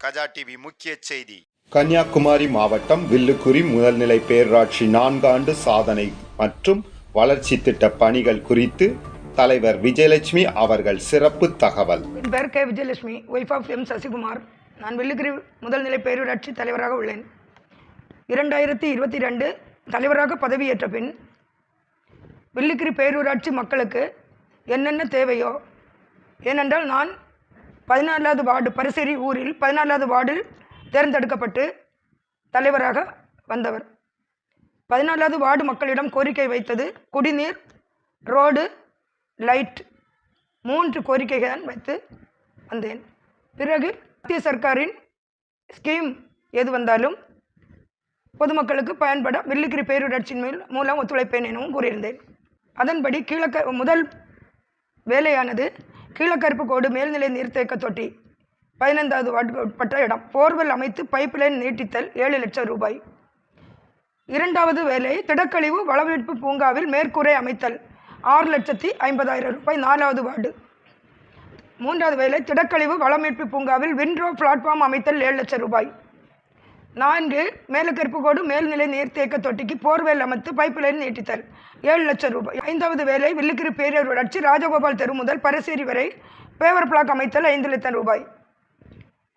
Gaja TV முக்கிய செய்தி. கன்னியாகுமரி மாவட்டம் வில்லுக்குரி முதல்நிலை பேரூராட்சி 4 ஆண்டு சாதனை மற்றும் வளர்ச்சி திட்ட பணிகள் குறித்து தலைவர் விஜயலட்சுமி அவர்கள் சிறப்பு தகவல். என் பெயர் K. Vijayalakshmi, wife of M. Sasikumar. நான் வில்லுக்குரி முதல்நிலை பேரூராட்சி தலைவராக உள்ளேன். 2022 தலைவராக பதவியேற்ற பின் வில்லுக்குரி பேரூராட்சி மக்களுக்கு என்னென்ன தேவையோ, ஏனென்றால் நான் 14வது வார்டு பரிசேரி ஊரில் 14வது வார்டில் தேர்ந்தெடுக்கப்பட்டு தலைவராக வந்தவர். 14வது வார்டு மக்களிடம் கோரிக்கை வைத்தது குடிநீர், ரோடு, லைட் 3 கோரிக்கைகள் வைத்து வந்தேன். பிறகு மத்திய சர்க்காரின் ஸ்கீம் எது வந்தாலும் பொதுமக்களுக்கு பயன்பட வில்லுக்குரி பேரூராட்சியின் மூலம் ஒத்துழைப்பேன் எனவும் கூறியிருந்தேன். அதன்படி முதல் வேலையானது கீழக்கருப்பு கோடு மேல்நிலை நீர்த்தேக்க தொட்டி 15வது வார்டுக்கு உட்பட்ட இடம் போர்வெல் அமைத்து பைப்லைன் நீட்டித்தல் 7 லட்சம் ரூபாய். 2வது வேலை திடக்கழிவு வளமீட்பு பூங்காவில் மேற்கூரை அமைத்தல் 6,50,000 ரூபாய் 4வது வார்டு. 3வது வேலை திடக்கழிவு வளமீட்பு பூங்காவில் விண்ட்ரோ பிளாட்ஃபார்ம் அமைத்தல் 7 லட்சம் ரூபாய். 4 மேலக்கருப்பு கோடு மேல்நிலை நீர்த்தேக்க தொட்டிக்கு போர்வெல் அமைத்து பைப்லைன் நீட்டித்தல் 7 லட்சம் ரூபாய். 5வது வேலை வில்லுக்குரி பேரூராட்சி ராஜகோபால் தெரு முதல் பரசேரி வரை பேவர் பிளாக் அமைத்தல் 5 லட்சம் ரூபாய்.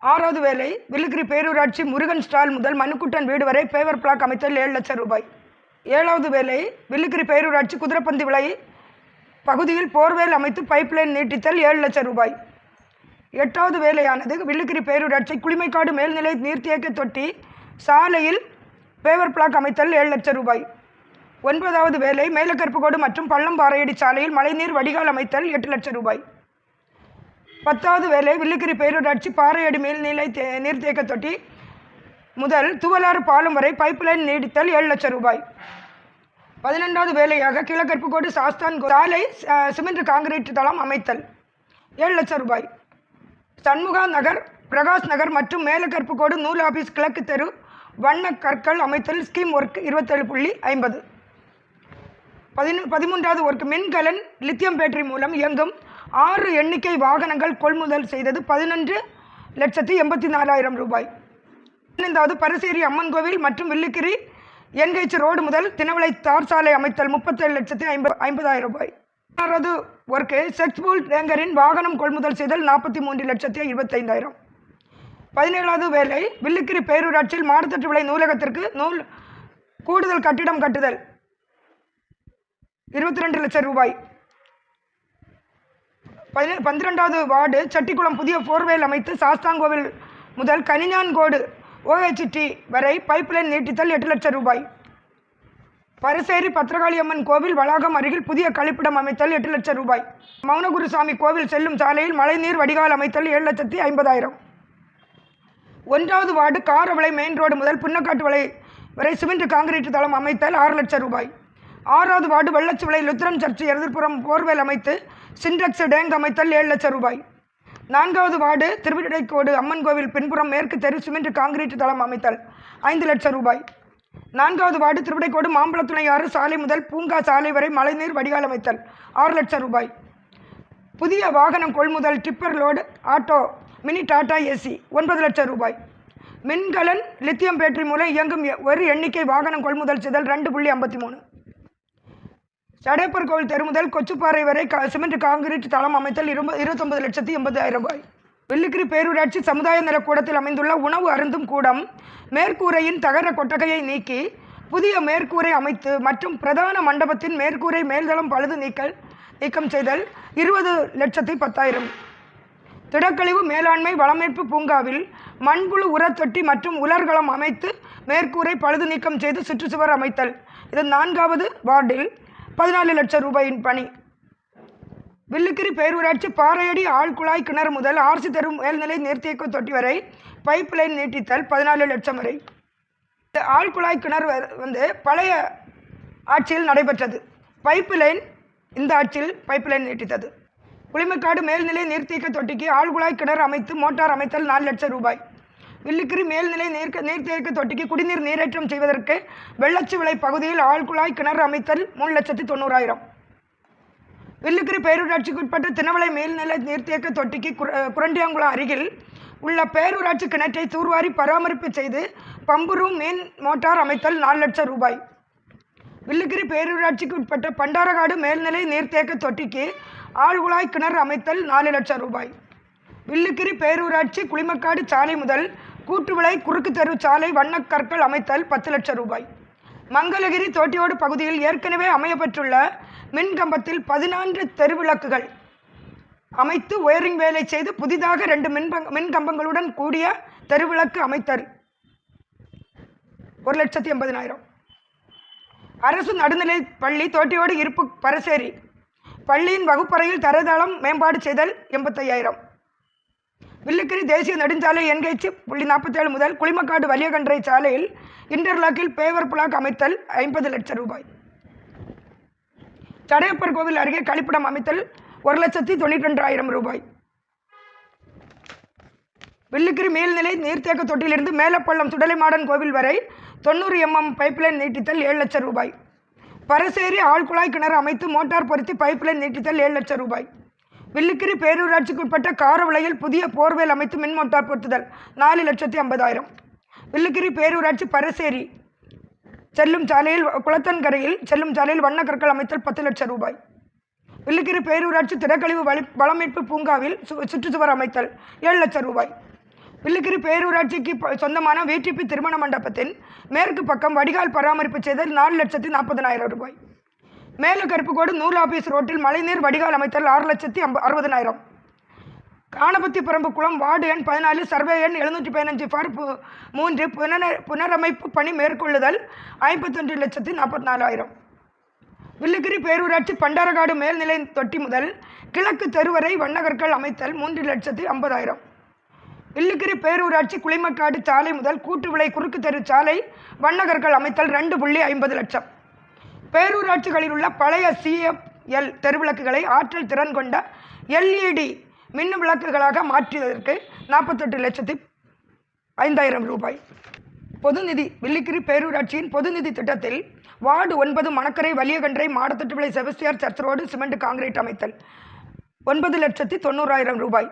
6வது வேலை வில்லுக்குரி பேரூராட்சி முருகன் ஸ்டால் முதல் மனுக்குட்டன் வீடு வரை பேவர் பிளாக் அமைத்தல் 7 லட்சம் ரூபாய். 7வது வேலை வில்லுக்குரி பேரூராட்சி குதிரைப்பந்து விலை பகுதியில் போர்வேல் அமைத்து பைப்லைன் நீட்டித்தல் 7 லட்சம் ரூபாய். 8வது வேலையானது வில்லுக்குரி பேரூராட்சி குளிமைக்காடு மேல்நிலை நீர்த்தேக்க தொட்டி சாலையில் பேவர் பிளாக் அமைத்தல் 7 லட்சம் ரூபாய். 9வது வேலை மேலக்கருப்புக்கோடு மற்றும் பள்ளம்பாறையடி சாலையில் மழைநீர் வடிகால் அமைத்தல் 8 லட்சம் ரூபாய். 10வது வேலை வில்லுக்குரி பேரூராட்சி பாறையடி மேல்நிலை நீர்த்தேக்க தொட்டி முதல் துவலாறு பாலம் வரை பைப்லைன் நீடித்தல் 7 லட்சம் ரூபாய். 11வது வேலையாக கிழக்கருப்புக்கோடு சாஸ்தான் சாலை சிமெண்ட் காங்கிரீட் தளம் அமைத்தல் 7 லட்சம் ரூபாய். சண்முகா நகர், பிரகாஷ் நகர் மற்றும் மேலக்கருப்புக்கோடு நூல் ஆபீஸ் கிழக்கு தெரு வண்ண கற்கள் அமைத்தல் ஸ்கீம் ஒர்க் 27.50. 13வது ஒர்க் மின்கலன் லித்தியம் பேட்டரி மூலம் இயங்கும் 6 எண்ணிக்கை வாகனங்கள் கொள்முதல் செய்தது 11,84,000 ரூபாய். 15வது பரசேரி அம்மன் கோவில் மற்றும் வில்லுக்குரி என்கைச் ரோடு முதல் தினவளை தார் சாலை அமைத்தல் 37,50,000 ரூபாய். 16வது ஒர்க்கு செக்ஸ்பூல் டேங்கரின் வாகனம் கொள்முதல் செய்தல் 43,25,000. 17வது வேலை வில்லுக்குரி பேரூராட்சியில் மாடுத்தட்டு விலை நூலகத்திற்கு கூடுதல் கட்டிடம் கட்டுதல் 22 லட்சம் ரூபாய். 12வது வார்டு சட்டிக்குளம் புதிய போர்வேல் அமைத்து சாஸ்தாங்கோவில் முதல் கனிஞான்கோடு OHT வரை பைப்லைன் நீட்டித்தல் 8 லட்சம் ரூபாய். பரசேரி பத்திரகாளியம்மன் கோவில் வளாகம் அருகில் புதிய கழிப்பிடம் அமைத்தல் 8 லட்சம் ரூபாய். மௌனகுருசாமி கோவில் செல்லும் சாலையில் மழைநீர் வடிகால் அமைத்தல் 7,50,000. 1வது வார்டு காரவளை மெயின் ரோடு முதல் புன்னக்காட்டு வளை வரை சிமெண்ட் காங்கிரீட் தளம் அமைத்தல் 6 லட்சம் ரூபாய். 6வது வார்டு வெள்ளச்சுவிளை லுத்திரன் சர்ச்சு எதிர்ப்புறம் போர்வேல் அமைத்து சின்டெக்ஸ் டேங்க் அமைத்தல் 7 லட்சம் ரூபாய். 4வது வார்டு திருவிடைக்கோடு அம்மன் கோவில் பின்புறம் மேற்கு தெரு சிமெண்ட் காங்கிரீட் தளம் அமைத்தல் 5 லட்சம் ரூபாய். 4வது வார்டு திருவிடைக்கோடு மாம்பழத்துணையாறு சாலை முதல் பூங்கா சாலை வரை மழைநீர் வடிகால் அமைத்தல் 6 லட்சம் ரூபாய். புதிய வாகனம் கொள்முதல் tipper load auto mini Tata AC 9 லட்சம் ரூபாய். மின்கலன் லித்தியம் பேட்டரி மூலம் இயங்கும் 1 எண்ணிக்கை வாகனம் கொள்முதல் செய்தல் 2.53. சடையப்பர் கோவில் தெரு முதல் கொச்சுப்பாறை வரை சிமெண்ட் காங்கிரீட் தளம் அமைத்தல் 29,80,000 ரூபாய். வில்லுக்குரி பேரூராட்சி சமுதாய நலக்கூடத்தில் அமைந்துள்ள உணவு அருந்தும் கூடம் மேற்கூரையின் தகர கொட்டகையை நீக்கி புதிய மேற்கூரை அமைத்து மற்றும் பிரதான மண்டபத்தின் மேற்கூரை மேல்தளம் பழுது நீக்கம் செய்தல் 20,10,000. திடக்கழிவு மேலாண்மை வளமீட்பு பூங்காவில் மண்புழு உரத்தொட்டி மற்றும் உலர்களம் அமைத்து மேற்கூரை பழுது நீக்கம் செய்து சுற்றுச்சுவர் அமைத்தல். இது 4வது வார்டில் 14 லட்சம் ரூபாயின் பணி. வில்லுக்குரி பேரூராட்சி பாறையடி ஆழ்குழாய் கிணறு முதல் ஆர்சி தெரு மேல்நிலை நீர்த்தேக்க தொட்டி வரை பைப்லைன் நீட்டித்தல் 14 லட்சம் வரை. ஆழ்குழாய் கிணறு பழைய ஆட்சியில் நடைபெற்றது. பைப்லைன் இந்த ஆட்சியில் பைப்லைன் நீட்டித்தது. குளிமைக்காடு மேல்நிலை நீர்த்தேக்க தொட்டிக்கு ஆழ்குழாய் கிணறு அமைத்து மோட்டார் அமைத்தல் 4 லட்சம் ரூபாய். வில்லுக்குரி மேல்நிலை நீர்த்தேக்க தொட்டிக்கு குடிநீர் நீரேற்றம் செய்வதற்கு வெள்ளச்சுவிளை பகுதியில் ஆழ்குழாய் கிணறு அமைத்தல் 3,90,000. வில்லுக்குரி பேரூராட்சிக்கு உட்பட்ட தினவளை மேல்நிலை நீர்த்தேக்க தொட்டிக்கு குரண்டியாங்குளம் அருகில் உள்ள பேரூராட்சி கிணற்றை தூர்வாரி பராமரிப்பு செய்து பம்பு ரூம் மீன் மோட்டார் அமைத்தல் 4 லட்சம் ரூபாய். வில்லுக்கிரி பேரூராட்சிக்கு உட்பட்ட பண்டாரகாடு மேல்நிலை நீர்த்தேக்க தொட்டிக்கு ஆழ்குழாய் கிணறு அமைத்தல் 4 லட்சம் ரூபாய். வில்லுக்கிரி பேரூராட்சி குளிமக்காடு சாலை முதல் கூட்டுவிளை குறுக்கு தெரு சாலை வண்ணக்கற்கள் அமைத்தல் 10 லட்சம் ரூபாய். மங்களகிரி தோட்டியோடு பகுதியில் ஏற்கனவே அமையப்பெற்றுள்ள மின்கம்பத்தில் 14 தெருவிளக்குகள் அமைத்து ஒயரிங் வேலை செய்து புதிதாக 2 மின்கம்பங்களுடன் கூடிய தெருவிளக்கு அமைத்தல் 1,80,000. அரசு நடுநிலை பள்ளி தோட்டியோடு இருப்பு பரசேரி பள்ளியின் வகுப்பறையில் தரதளம் மேம்பாடு செய்தல் 85,000. வில்லுக்கிரி தேசிய நெடுஞ்சாலை என்கேச்சி 47 முதல் குளிமக்காடு வலியகன்றை சாலையில் இன்டர்லாக்கில் பேவர் பிளாக் அமைத்தல் 50 லட்சம் ரூபாய். சடையப்பர் கோவில் அருகே கழிப்பிடம் அமைத்தல் 1,92,000 ரூபாய். வில்லுக்கிரி மேல்நிலை நீர்த்தேக்க தொட்டியிலிருந்து மேலப்பள்ளம் சுடலைமாடன் கோவில் வரை 90 mm பைப்லைன் நீட்டித்தல் 7 லட்சம் ரூபாய். பரசேரி ஆழ்குழாய் கிணறு அமைத்து மோட்டார் பொருத்தி பைப்லைன் நீட்டித்தல் 7 லட்சம் ரூபாய். வில்லுக்கிரி பேரூராட்சிக்கு உட்பட்ட காரவிளையில் புதிய போர்வேல் அமைத்து மின் மோட்டார் பொருத்துதல் 4,50,000. வில்லுக்கிரி பேரூராட்சி பரசேரி செல்லும் சாலையில் குளத்தன்கரையில் செல்லும் சாலையில் வண்ணக்கற்கள் அமைத்தல் 10 லட்சம் ரூபாய். வில்லுக்கிரி பேரூராட்சி திடக்கழிவு வளமீட்பு பூங்காவில் சுற்றுச்சுவர் அமைத்தல் 7 லட்சம் ரூபாய். வில்லுக்கிரி பேரூராட்சிக்கு சொந்தமான VTP திருமண மண்டபத்தின் மேற்கு பக்கம் வடிகால் பராமரிப்பு செய்தல் 4,40,000 ரூபாய். மேலக்கருப்புக்கோடு நூல் ஆபீஸ் ரோட்டில் மழைநீர் வடிகால் அமைத்தல் 6,60,000. காணபத்திபரம்பு குளம் வார்டு எண் 14 சர்வே எண் 715/3 புனரமைப்பு பணி மேற்கொள்ளுதல் 51,44,000. வில்லுக்கிரி பேரூராட்சி பண்டாரகாடு மேல்நிலை தொட்டி முதல் கிழக்கு தெருவரை வண்ணகற்கள் அமைத்தல் 3,50,000. வில்லுக்கிரி பேரூராட்சி குளிமக்காடு சாலை முதல் கூட்டுவிளை குறுக்கு தெரு சாலை வண்ணகற்கள் அமைத்தல் 2,50 லட்சம். பேரூராட்சிகளில் உள்ள பழைய CFL தெருவிளக்குகளை ஆற்றல் திறன் கொண்ட LED மின் விளக்குகளாக மாற்றுவதற்கு 48,05,000 ரூபாய். பொதுநிதி பொதுநிதி பேரூராட்சியின் பொதுநிதி திட்டத்தில் வார்டு 9 மணக்கரை வலியகன்றை மாடத்தட்டுவிளை செபஸ்டியார் சர்ச் ரோடு சிமெண்ட் காங்கிரீட் அமைத்தல் 9,90,000 ரூபாய்.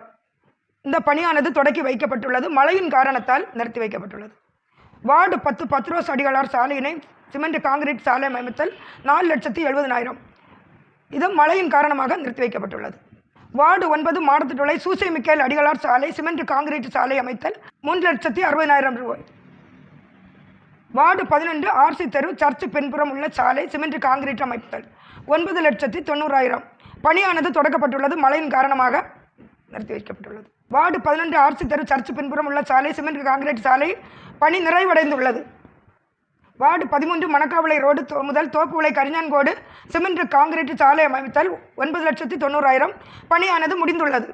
இந்த பணியானது தொடக்கி வைக்கப்பட்டுள்ளது. மழையின் காரணத்தால் நிறுத்தி வைக்கப்பட்டுள்ளது. வார்டு 10 பத்ரோஸ் அடிகளார் சாலையினை சிமெண்ட் காங்கிரீட் சாலை அமைத்தல் 4,70,000. இது மழையின் காரணமாக நிறுத்தி வைக்கப்பட்டுள்ளது. வார்டு 9 மாடத்தட்டுவிளை சூசை மிக்கேல் அடிகளார் சாலை சிமெண்ட் காங்கிரீட் சாலை அமைத்தல் 3,60,000 ரூபாய். வார்டு 11 RC தெரு சர்ச் பின்புறம் உள்ள சாலை சிமெண்ட் காங்கிரீட் அமைத்தல் 9,90,000. பணியானது தொடக்கப்பட்டுள்ளது. மழையின் காரணமாக நிறுத்தி வைக்கப்பட்டுள்ளது. வார்டு 11 RC தெரு சர்ச் பின்புறம் உள்ள சாலை சிமெண்ட் காங்கிரீட் சாலை பணி நிறைவடைந்துள்ளது. வார்டு 13 மணக்காவிளை ரோடு முதல் தோப்புவிளை கரிஞான்கோடு சிமெண்ட் காங்கிரீட் சாலை அமைத்தல் 9,90,000. பணியானது முடிந்துள்ளது.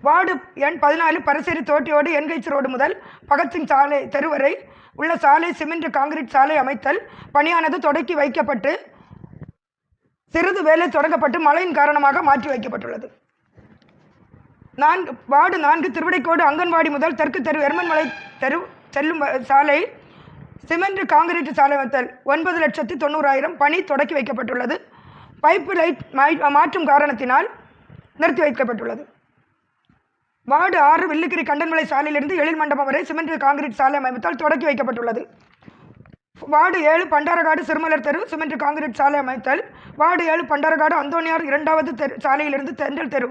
வார்டு எண் 14 பரசேரி தோட்டியோடு NH ரோடு முதல் பகத்சிங் சாலை தெருவரை உள்ள சாலை சிமெண்ட் காங்கிரீட் சாலை அமைத்தல் பணியானது தொடக்கி வைக்கப்பட்டு சிறிது வேலை தொடங்கப்பட்டு மழையின் காரணமாக மாற்றி வைக்கப்பட்டுள்ளது. வார்டு 4 திருவிடைக்கோடு அங்கன்வாடி முதல் தெற்கு தெரு எருமன்மலை தெரு செல்லும் சாலை சிமெண்ட் காங்கிரீட் சாலை அமைத்தல் 9,90,000. பணி தொடக்கி வைக்கப்பட்டுள்ளது. பைப்பு லைட் மாற்றும் காரணத்தினால் நிறுத்தி வைக்கப்பட்டுள்ளது. வார்டு 6 வில்லுக்கிரி கண்டன்மலை சாலையிலிருந்து எழில் மண்டபம் வரை சிமெண்ட் காங்கிரீட் சாலை அமைத்தால் தொடக்கி வைக்கப்பட்டுள்ளது. வார்டு 7 பண்டாரகாடு சிறுமலர் தெரு சிமெண்ட் காங்கிரீட் சாலை அமைத்தல். வார்டு 7 பண்டாரகாடு அந்தோனியார் 2வது தெரு சாலையிலிருந்து தென்றல் தெரு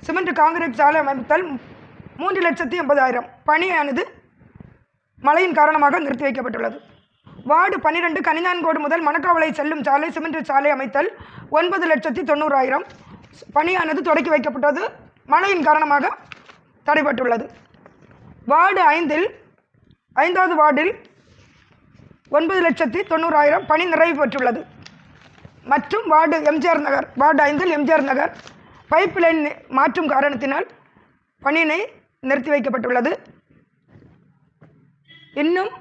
சிமெண்ட் காங்கிரீட் சாலை அமைத்தல் 3,80,000. பணியானது மழையின் காரணமாக நிறுத்தி வைக்கப்பட்டுள்ளது. வார்டு 12 கனிஞான்கோடு முதல் மணக்காவளை செல்லும் சாலை சிமெண்ட் சாலை அமைத்தல் 9,90,000. பணியானது தொடக்கி வைக்கப்பட்டது. மழையின் காரணமாக தடைபட்டுள்ளது. வார்டு 5வது வார்டில் 9,90,000 பணி நிறைவு பெற்றுள்ளது. மற்றும் வார்டு எம்ஜிஆர் நகர் வார்டு 5 எம்ஜிஆர் நகர் பைப் லைன் மாற்றும் காரணத்தினால் பணியினை நிறுத்தி வைக்கப்பட்டுள்ளது. இன்னும்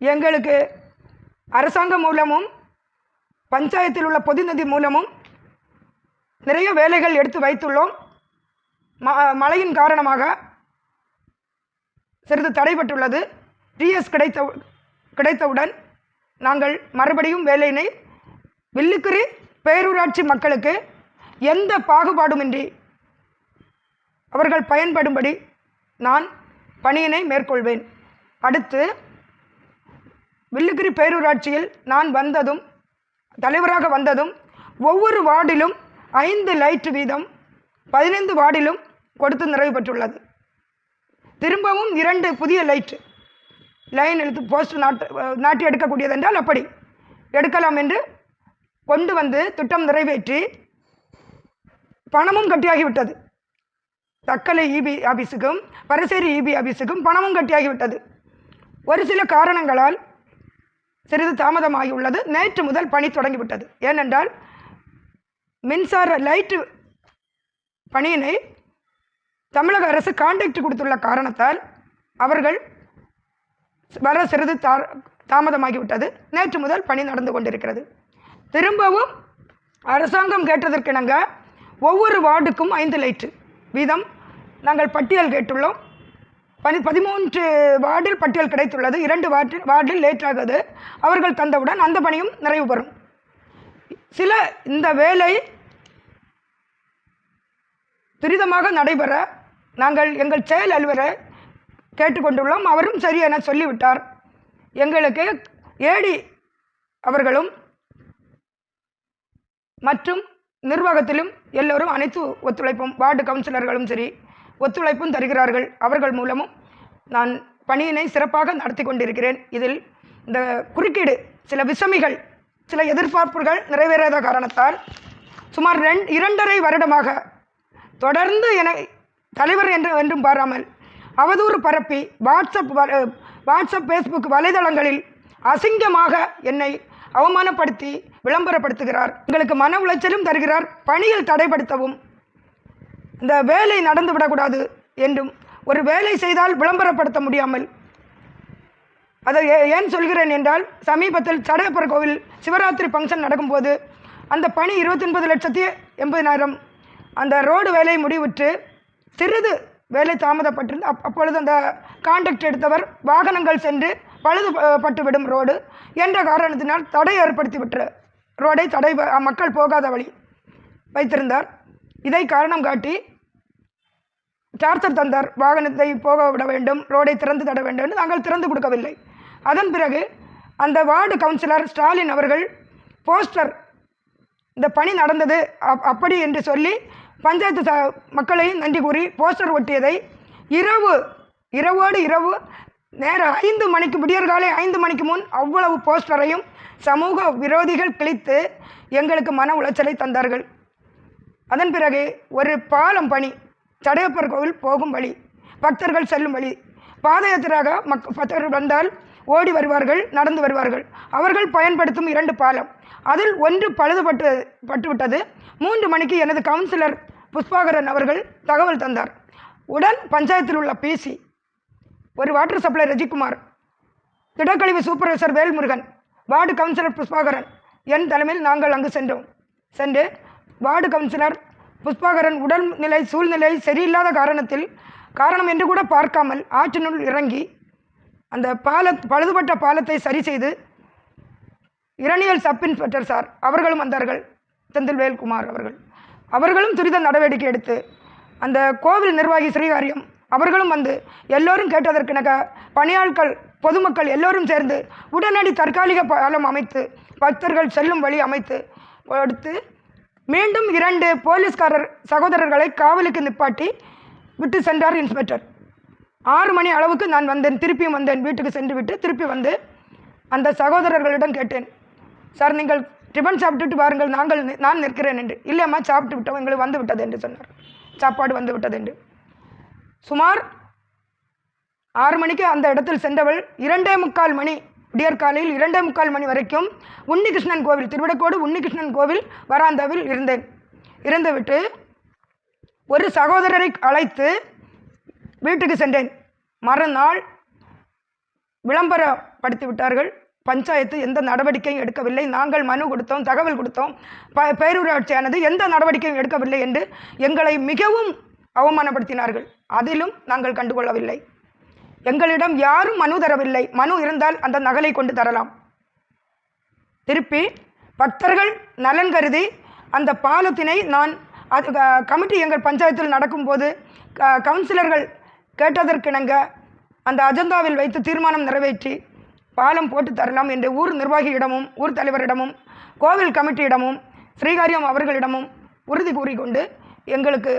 எங்களுக்கு அரசாங்கம் மூலமும் பஞ்சாயத்தில் உள்ள பொதுநிதி மூலமும் நிறைய வேலைகள் எடுத்து வைத்துள்ளோம். மழையின் காரணமாக சிறிது தடைபட்டுள்ளது. TS கிடைத்தவுடன் நாங்கள் மறுபடியும் வேலையினை வில்லுக்கிரி பேரூராட்சி மக்களுக்கு எந்த பாகுபாடுமின்றி அவர்கள் பயன்படும்படி நான் பணியினை மேற்கொள்வேன். அடுத்து வில்லுக்கிரி பேரூராட்சியில் நான் வந்ததும் தலைவராக வந்ததும் ஒவ்வொரு வார்டிலும் 5 லைட் வீதம் 15 வார்டிலும் கொடுத்து நிறைவு பெற்றுள்ளது. திரும்பவும் 2 புதிய லைன் எழுத்து போஸ்ட் நாட்டி எடுக்கக்கூடியது என்றால் அப்படி எடுக்கலாம் என்று கொண்டு வந்து திட்டம் நிறைவேற்றி பணமும் கட்டியாகிவிட்டது. தக்கலை இபி ஆஃபீஸுக்கும் பரசேரி இபி ஆஃபீஸுக்கும் பணமும் கட்டியாகிவிட்டது. ஒரு சில காரணங்களால் சிறிது தாமதமாகி உள்ளது. நேற்று முதல் பணி தொடங்கிவிட்டது. ஏனென்றால் மின்சார லைட்டு பணியினை தமிழக அரசு கான்ட்ராக்ட் கொடுத்துள்ள காரணத்தால் அவர்கள் வர சிறிது தாமதமாகிவிட்டது. நேற்று முதல் பணி நடந்து கொண்டிருக்கிறது. திரும்பவும் அரசாங்கம் கேட்டதற்கிணங்க ஒவ்வொரு வார்டுக்கும் 5 லைட்டு வீதம் நாங்கள் பட்டியல் கேட்டுள்ளோம். 13 வார்டில் பட்டியல் கிடைத்துள்ளது. 2 வார்டில் லேட் ஆகுது. அவர்கள் தந்தவுடன் அந்த பணியும் நிறைவு பெறும். இந்த வேலை துரிதமாக நடைபெற நாங்கள் எங்கள் செயல் அலுவலரை கேட்டுக்கொண்டுள்ளோம். அவரும் சரி என சொல்லிவிட்டார். எங்களுக்கு ஏடி அவர்களும் மற்றும் நிர்வாகத்திலும் எல்லோரும் அனைத்து ஒத்துழைப்பும் வார்டு கவுன்சிலர்களும் சரி ஒத்துழைப்பும் தருகிறார்கள். அவர்கள் மூலமும் நான் பணியினை சிறப்பாக நடத்தி கொண்டிருக்கிறேன். இதில் இந்த குறுக்கீடு சில விஷமிகள் சில எதிர்பார்ப்புகள் நிறைவேறாத காரணத்தால் சுமார் 2.5 வருடமாக தொடர்ந்து தலைவர் என்றும் பாராமல் அவதூறு பரப்பி வாட்ஸ்அப் ஃபேஸ்புக் வலைதளங்களில் அசிங்கமாக என்னை அவமானப்படுத்தி விளம்பரப்படுத்துகிறார். எங்களுக்கு மன உளைச்சலும் தருகிறார். பணியில் தடைப்படுத்தவும் இந்த வேலை நடந்துவிடக்கூடாது என்றும் ஒரு வேலை செய்தால் விளம்பரப்படுத்த முடியாமல் அதை ஏன் சொல்கிறேன் என்றால் சமீபத்தில் சடையப்பர் கோவில் சிவராத்திரி ஃபங்க்ஷன் நடக்கும்போது அந்த பணி 29,80,000 அந்த ரோடு வேலை முடிவுற்று சிறிது வேலை தாமதப்பட்டிருந்து அப்பொழுது அந்த கான்ட்ராக்ட் எடுத்தவர் வாகனங்கள் சென்று பழுதுபட்டுவிடும் ரோடு என்ற காரணத்தினால் தடை ஏற்படுத்திவிட்டு ரோடை மக்கள் போகாத வழி வைத்திருந்தார். இதை காரணம் காட்டி டார்ச்சர் தந்தார். வாகனத்தை போக விட வேண்டும், ரோடை திறந்து தர வேண்டும் என்று நாங்கள் திறந்து கொடுக்கவில்லை. அதன் பிறகு அந்த வார்டு கவுன்சிலர் ஸ்டாலின் அவர்கள் போஸ்டர் இந்த பணி நடந்தது அப்படி என்று சொல்லி பஞ்சாயத்து மக்களையும் நன்றி கூறி போஸ்டர் ஒட்டியதை இரவோடு இரவு நேரம் 5 மணிக்கு விடியற்காலை 5 மணிக்கு முன் அவ்வளவு போஸ்டரையும் சமூக விரோதிகள் கிழித்து எங்களுக்கு மன உளைச்சலை தந்தார்கள். அதன் பிறகு ஒரு பாலம் பணி சடையப்பர் கோவில் போகும் வழி பக்தர்கள் செல்லும் வழி பாத யாத்திரையாக பக்தர்கள் வந்தால் ஓடி வருவார்கள், நடந்து வருவார்கள். அவர்கள் பயன்படுத்தும் 2 பாலம் அதில் ஒன்று பட்டுவிட்டது. 3 மணிக்கு எனது கவுன்சிலர் புஷ்பாகரன் அவர்கள் தகவல் தந்தார். உடன் பஞ்சாயத்தில் உள்ள பிசி, ஒரு வாட்டர் சப்ளை ரஜிக்குமார், திடக்கழிவு supervisor Velmurugan, ward councillor Pushpakaran என் தலைமையில் நாங்கள் அங்கு சென்று வார்டு கவுன்சிலர் புஷ்பாகரன் உடல்நிலை சூழ்நிலை சரியில்லாத காரணம் என்று கூட பார்க்காமல் ஆற்றினுள் இறங்கி அந்த பழுதுபட்ட பாலத்தை சரி செய்து இரணியல் சப் இன்ஸ்பெக்டர் சார் அவர்களும் வந்தார்கள். செந்தில்வேல்குமார் அவர்களும் துரித நடவடிக்கை எடுத்து அந்த கோவில் நிர்வாகி ஸ்ரீகாரியம் அவர்களும் வந்து எல்லோரும் கேட்டதற்கெனக்க பணியாட்கள் பொதுமக்கள் எல்லோரும் சேர்ந்து உடனடி தற்காலிக பாலம் அமைத்து பக்தர்கள் செல்லும் வழி அமைத்து எடுத்து மீண்டும் 2 போலீஸ்காரர் சகோதரர்களை காவலுக்கு நிப்பாட்டி விட்டு சென்றார் இன்ஸ்பெக்டர். 6 மணி அளவுக்கு நான் வந்தேன். திருப்பியும் வந்தேன். வீட்டுக்கு சென்று விட்டு திருப்பி வந்து அந்த சகோதரர்களிடம் கேட்டேன், சார் நீங்கள் டிஃபன் சாப்பிட்டுட்டு பாருங்கள், நான் நிற்கிறேன் என்று. இல்லையம்மா சாப்பிட்டு விட்டோம், எங்களுக்கு வந்து விட்டது என்று சொன்னார். சாப்பாடு வந்து விட்டது என்று. சுமார் 6 மணிக்கு அந்த இடத்தில் சென்றவள் 2:45 மணி விடியற்காலையில் 2:45 மணி வரைக்கும் உன்னிகிருஷ்ணன் கோவில் திருவிடக்கோடு உன்னிகிருஷ்ணன் கோவில் வராந்தாவில் இருந்துவிட்டு ஒரு சகோதரரை அழைத்து வீட்டுக்கு சென்றேன். மறுநாள் விளம்பரப்படுத்தி விட்டார்கள். பஞ்சாயத்து எந்த நடவடிக்கையும் எடுக்கவில்லை. நாங்கள் மனு கொடுத்தோம், தகவல் கொடுத்தோம். பேரூராட்சியானது எந்த நடவடிக்கையும் எடுக்கவில்லை என்று எங்களை மிகவும் அவமானப்படுத்தினார்கள். அதிலும் நாங்கள் கண்டுகொள்ளவில்லை. எங்களிடம் யாரும் மனு தரவில்லை. மனு இருந்தால் அந்த நகலை கொண்டு தரலாம். திருப்பி பக்தர்கள் நலன் கருதி அந்த பாலத்தினை நான் அது கமிட்டி எங்கள் பஞ்சாயத்தில் நடக்கும்போது கவுன்சிலர்கள் கேட்டதற்கிணங்க அந்த அஜெண்டாவில் வைத்து தீர்மானம் நிறைவேற்றி பாலம் போட்டு தரலாம் என்று ஊர் நிர்வாகியிடமும் ஊர் தலைவரிடமும் கோவில் கமிட்டியிடமும் ஸ்ரீகாரியம் அவர்களிடமும் உறுதி கூறிக்கொண்டு எங்களுக்கு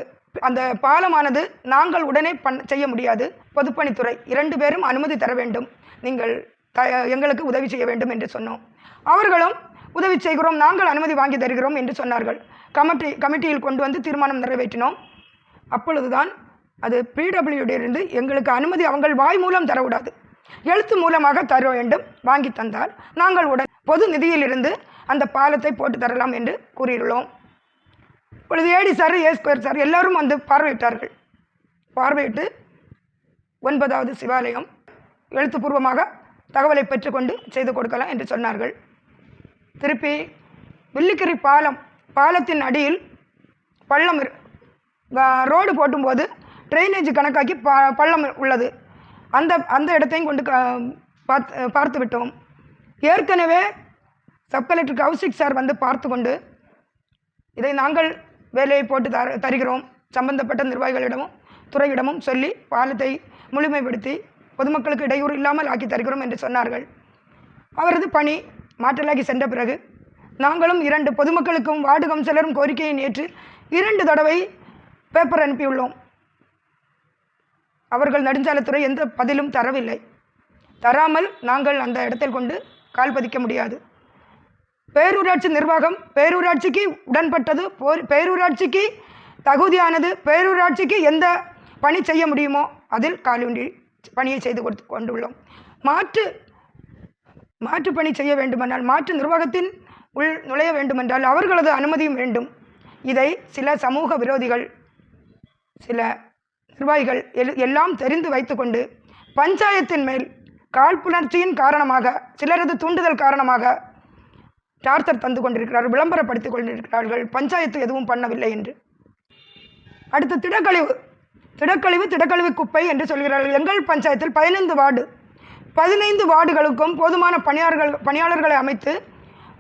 அந்த பாலமானது நாங்கள் உடனே செய்ய முடியாது, பொதுப்பணித்துறை 2 பேரும் அனுமதி தர வேண்டும், நீங்கள் எங்களுக்கு உதவி செய்ய வேண்டும் என்று சொன்னோம். அவர்களும் உதவி செய்கிறோம், நாங்கள் அனுமதி வாங்கி தருகிறோம் என்று சொன்னார்கள். கமிட்டியில் கொண்டு வந்து தீர்மானம் நிறைவேற்றினோம். அப்பொழுதுதான் அது பிடபிள்யூடியிலிருந்து எங்களுக்கு அனுமதி அவங்கள் வாய் மூலம் தரக்கூடாது, எழுத்து மூலமாக தர வேண்டும், வாங்கி தந்தால் நாங்கள் உடன் பொது நிதியிலிருந்து அந்த பாலத்தை போட்டு தரலாம் என்று கூறியுள்ளோம். இப்பொழுது ஏடி சார் ஸ்கொயர் சார் எல்லோரும் வந்து பார்வையிட்டார்கள். பார்வையிட்டு 9வது சிவாலயம் எழுத்துப்பூர்வமாக தகவலை பெற்றுக்கொண்டு செய்து கொடுக்கலாம் என்று சொன்னார்கள். திருப்பி வில்லிக்கிரி பாலத்தின் அடியில் பள்ளம் ரோடு போட்டும்போது ட்ரைனேஜ் கணக்காக்கி பள்ளம் உள்ளது. அந்த இடத்தையும் கொண்டு பார்த்து விட்டோம். ஏற்கனவே சப் கலெக்டர் கௌசிக் சார் வந்து பார்த்து கொண்டு இதை நாங்கள் வேலையை போட்டு தருகிறோம், சம்பந்தப்பட்ட நிர்வாகிகளிடமும் துறையிடமும் சொல்லி பாலத்தை முழுமைப்படுத்தி பொதுமக்களுக்கு இடையூறு இல்லாமல் ஆக்கி தருகிறோம் என்று சொன்னார்கள். அவரது பணி மாற்றலாகி சென்ற பிறகு நாங்களும் 2 பொதுமக்களுக்கும் வார்டு கவுன்சிலரும் கோரிக்கையை ஏற்று 2 தடவை பேப்பர் அனுப்பியுள்ளோம். அவர்கள் நெடுஞ்சாலைத்துறை எந்த பதிலும் தரவில்லை. தராமல் நாங்கள் அந்த இடத்தில் கொண்டு கால் பதிக்க முடியாது. பேரூராட்சி நிர்வாகம் பேரூராட்சிக்கு உடன்பட்டது, பேரூராட்சிக்கு தகுதியானது, பேரூராட்சிக்கு எந்த பணி செய்ய முடியுமோ அதில் காலூன்றி பணியை செய்து கொண்டுள்ளோம். மாற்று பணி செய்ய வேண்டுமென்றால், மாற்று நிர்வாகத்தின் உள் நுழைய வேண்டுமென்றால் அவர்களது அனுமதியும் வேண்டும். இதை சில சமூக விரோதிகள், சில நிர்வாகிகள் எல்லாம் தெரிந்து வைத்துக்கொண்டு பஞ்சாயத்தின் மேல் காழ்ப்புணர்ச்சியின் காரணமாக, சிலரது தூண்டுதல் காரணமாக டார்ச்சர் தந்து கொண்டிருக்கிறார்கள், விளம்பரப்படுத்திக் கொண்டிருக்கிறார்கள், பஞ்சாயத்து எதுவும் பண்ணவில்லை என்று. அடுத்து திடக்கழிவு குப்பை என்று சொல்கிறார்கள். எங்கள் பஞ்சாயத்தில் 15 வார்டுகளுக்கும் போதுமான பணியாளர்களை அமைத்து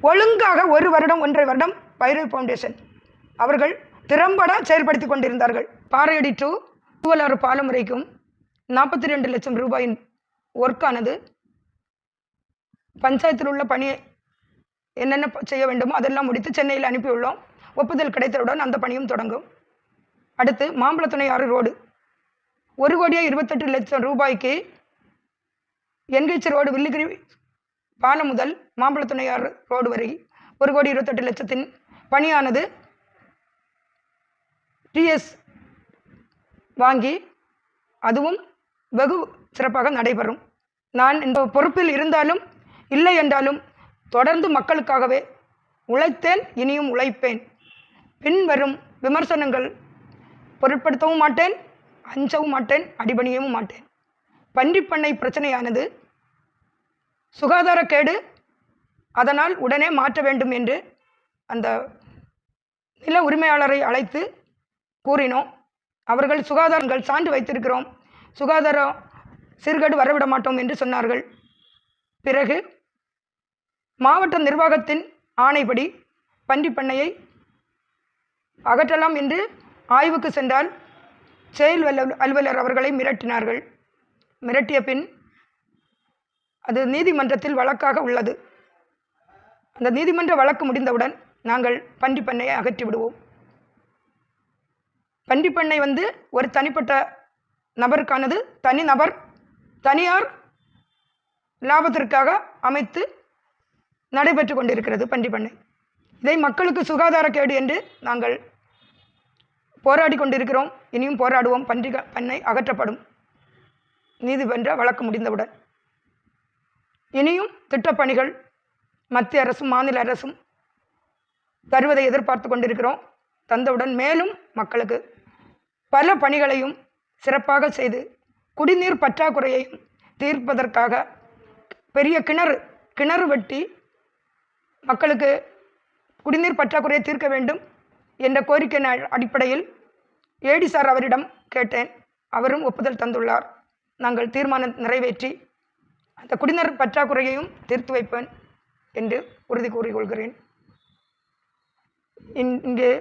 ஒழுங்காக 1 வருடம் 1.5 வருடம் பைரவி ஃபவுண்டேஷன் அவர்கள் திறம்பட செயல்படுத்தி கொண்டிருந்தார்கள். பாறையடி டு பூவலாறு பாலம் வரைக்கும் 42 லட்சம் ரூபாயின் ஒர்க்கானது பஞ்சாயத்தில் உள்ள பணியை என்னென்ன செய்ய வேண்டுமோ அதெல்லாம் முடித்து சென்னையில் அனுப்பியுள்ளோம். ஒப்புதல் கிடைத்தவுடன் அந்த பணியும் தொடங்கும். அடுத்து மாம்பழத்துணை 6 ரோடு 1,28,00,000 ரூபாய்க்கு என்ஹெச் ரோடு வில்லிகிரி பாலம் முதல் மாம்பழத்துணை 6 ரோடு வரை 1,28,00,000 பணியானது டிஎஸ் வாங்கி அதுவும் வெகு சிறப்பாக நடைபெறும். நான் இந்த பொறுப்பில் இருந்தாலும் இல்லை என்றாலும் தொடர்ந்து மக்களுக்காகவே உழைத்தேன், இனியும் உழைப்பேன். பின்வரும் விமர்சனங்கள் பொருட்படுத்தவும் மாட்டேன், அஞ்சவும் மாட்டேன், அடிபணியவும் மாட்டேன். பன்றிப்பண்ணை பிரச்சனையானது சுகாதாரக்கேடு, அதனால் உடனே மாற்ற வேண்டும் என்று அந்த நில உரிமையாளரை அழைத்து கூறினோம். அவர்கள் சுகாதாரங்கள் சான்று வைத்திருக்கிறோம், சுகாதார சீர்கேடு வரவிட மாட்டோம் என்று சொன்னார்கள். பிறகு மாவட்ட நிர்வாகத்தின் ஆணைப்படி பன்றிப்பண்ணையை அகற்றலாம் என்று ஆய்வுக்கு சென்றால் செயல் அலுவலர் அவர்களை மிரட்டினார்கள். மிரட்டிய பின் அது நீதிமன்றத்தில் வழக்காக உள்ளது. அந்த நீதிமன்ற வழக்கு முடிந்தவுடன் நாங்கள் பன்றிப்பண்ணையை அகற்றி விடுவோம். பன்றிப்பண்ணை ஒரு தனிப்பட்ட நபருக்கானது, தனியார் லாபத்திற்காக அமைத்து நடைபெற்று கொண்டிருக்கிறது பன்றிப்பண்ணை. இதை மக்களுக்கு சுகாதாரக்கேடு என்று நாங்கள் போராடி கொண்டிருக்கிறோம், இனியும் போராடுவோம். பன்றிப்பண்ணை அகற்றப்படும் நீதிமன்ற வழக்கு முடிந்தவுடன். இனியும் திட்டப்பணிகள் மத்திய அரசும் மாநில அரசும் தருவதை எதிர்பார்த்து கொண்டிருக்கிறோம். தந்தவுடன் மேலும் மக்களுக்கு பல பணிகளையும் சிறப்பாக செய்து குடிநீர் பற்றாக்குறையையும் தீர்ப்பதற்காக பெரிய கிணறு வெட்டி மக்களுக்கு குடிநீர் பற்றாக்குறையை தீர்க்க வேண்டும் என்ற கோரிக்கை அடிப்படையில் ஏடி சார் அவரிடம் கேட்டேன். அவரும் ஒப்புதல் தந்துள்ளார். நாங்கள் தீர்மானம் நிறைவேற்றி அந்த குடிநீர் பற்றாக்குறையையும் தீர்த்து வைப்பேன் என்று உறுதி கூறிக்கொள்கிறேன். இங்கே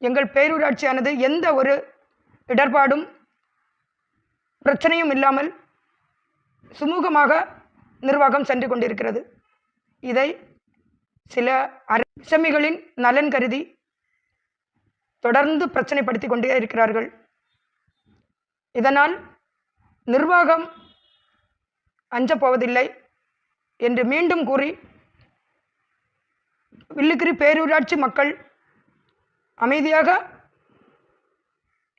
எங்கள் பேரூராட்சியானது எந்த ஒரு இடர்பாடும் பிரச்சனையும் இல்லாமல் சுமூகமாக நிர்வாகம் சென்று கொண்டிருக்கிறது. இதை சில அரசமிகளின் நலன் கருதி தொடர்ந்து பிரச்சனைப்படுத்தி கொண்டே இருக்கிறார்கள். இதனால் நிர்வாகம் அஞ்சப் போவதில்லை என்று மீண்டும் கூறி வில்லுக்கிரி பேரூராட்சி மக்கள் அமைதியாக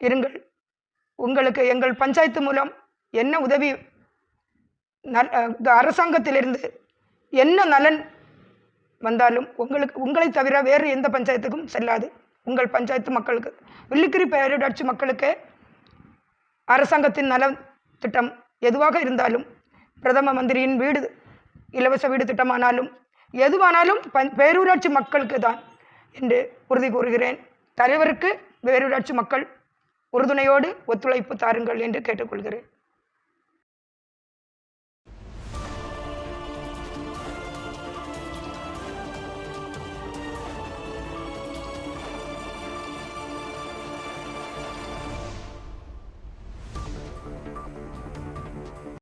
இருங்கள். உங்களுக்கு எங்கள் பஞ்சாயத்து மூலம் என்ன உதவி, அரசாங்கத்திலிருந்து என்ன நலன் வந்தாலும் உங்களை தவிர வேறு எந்த பஞ்சாயத்துக்கும் செல்லாது. உங்கள் பஞ்சாயத்து மக்களுக்கு, வில்லுக்கிரி பேரூராட்சி மக்களுக்கு அரசாங்கத்தின் நல திட்டம் எதுவாக இருந்தாலும், பிரதம மந்திரியின் வீடு இலவச வீடு திட்டமானாலும் எதுவானாலும் பேரூராட்சி மக்களுக்கு தான் என்று உறுதி கூறுகிறேன். தலைவருக்கு பேரூராட்சி மக்கள் உறுதுணையோடு ஒத்துழைப்பு தாருங்கள் என்று கேட்டுக்கொள்கிறேன்.